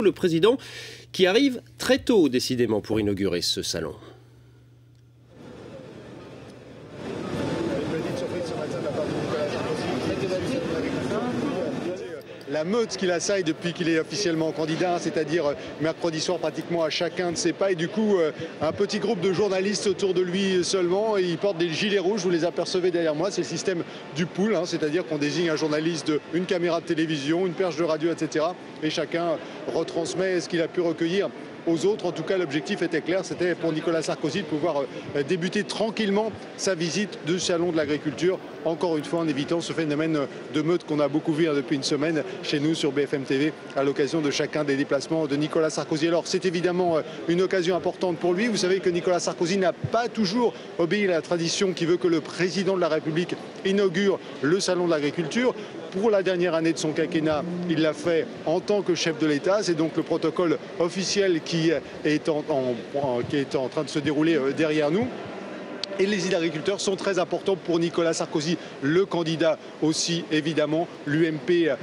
Le président qui arrive très tôt décidément pour inaugurer ce salon. La meute qu'il assaille depuis qu'il est officiellement candidat, c'est-à-dire mercredi soir pratiquement à chacun de ses pas, et du coup un petit groupe de journalistes autour de lui seulement, et il porte des gilets rouges, vous les apercevez derrière moi, c'est le système du pool, c'est-à-dire qu'on désigne un journaliste d'une caméra de télévision, une perche de radio, etc. Et chacun retransmet ce qu'il a pu recueillir aux autres. En tout cas, l'objectif était clair, c'était pour Nicolas Sarkozy de pouvoir débuter tranquillement sa visite du salon de l'agriculture, encore une fois en évitant ce phénomène de meute qu'on a beaucoup vu depuis une semaine chez nous sur BFM TV à l'occasion de chacun des déplacements de Nicolas Sarkozy. Alors c'est évidemment une occasion importante pour lui. Vous savez que Nicolas Sarkozy n'a pas toujours obéi à la tradition qui veut que le président de la République inaugure le salon de l'agriculture. Pour la dernière année de son quinquennat, il l'a fait en tant que chef de l'État. C'est donc le protocole officiel qui est en train de se dérouler derrière nous. Et les îles d'agriculteurs sont très importants pour Nicolas Sarkozy, le candidat aussi évidemment. L'UMP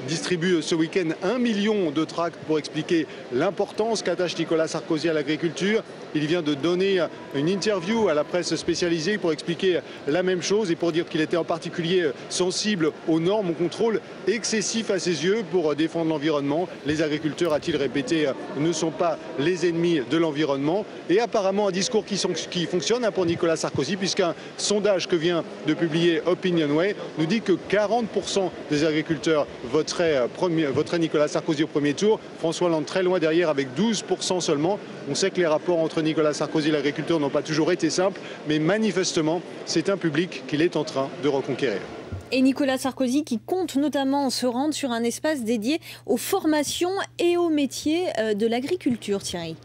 distribue ce week-end 1 million de tracts pour expliquer l'importance qu'attache Nicolas Sarkozy à l'agriculture. Il vient de donner une interview à la presse spécialisée pour expliquer la même chose et pour dire qu'il était en particulier sensible aux normes, aux contrôles excessifs à ses yeux pour défendre l'environnement. Les agriculteurs, a-t-il répété, ne sont pas les ennemis de l'environnement. Et apparemment un discours qui fonctionne pour Nicolas Sarkozy, puisqu'un sondage que vient de publier Opinionway nous dit que 40% des agriculteurs voteraient Nicolas Sarkozy au premier tour. François Hollande très loin derrière avec 12% seulement. On sait que les rapports entre Nicolas Sarkozy et l'agriculture n'ont pas toujours été simples, mais manifestement, c'est un public qu'il est en train de reconquérir. Et Nicolas Sarkozy qui compte notamment se rendre sur un espace dédié aux formations et aux métiers de l'agriculture, Thierry.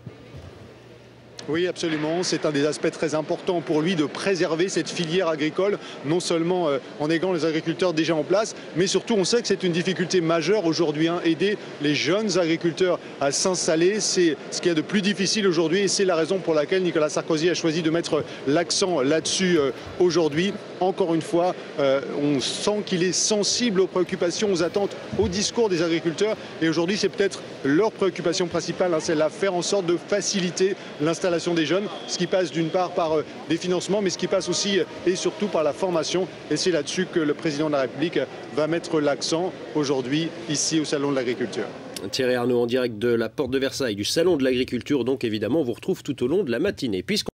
Oui, absolument. C'est un des aspects très importants pour lui de préserver cette filière agricole, non seulement en aidant les agriculteurs déjà en place, mais surtout on sait que c'est une difficulté majeure aujourd'hui, aider les jeunes agriculteurs à s'installer. C'est ce qu'il y a de plus difficile aujourd'hui et c'est la raison pour laquelle Nicolas Sarkozy a choisi de mettre l'accent là-dessus aujourd'hui. Encore une fois, on sent qu'il est sensible aux préoccupations, aux attentes, au discours des agriculteurs. Et aujourd'hui, c'est peut-être leur préoccupation principale, c'est de faire en sorte de faciliter l'installation des jeunes, ce qui passe d'une part par des financements, mais ce qui passe aussi et surtout par la formation. Et c'est là-dessus que le président de la République va mettre l'accent aujourd'hui, ici au Salon de l'Agriculture. Thierry Arnaud en direct de la porte de Versailles, du Salon de l'Agriculture, donc évidemment on vous retrouve tout au long de la matinée.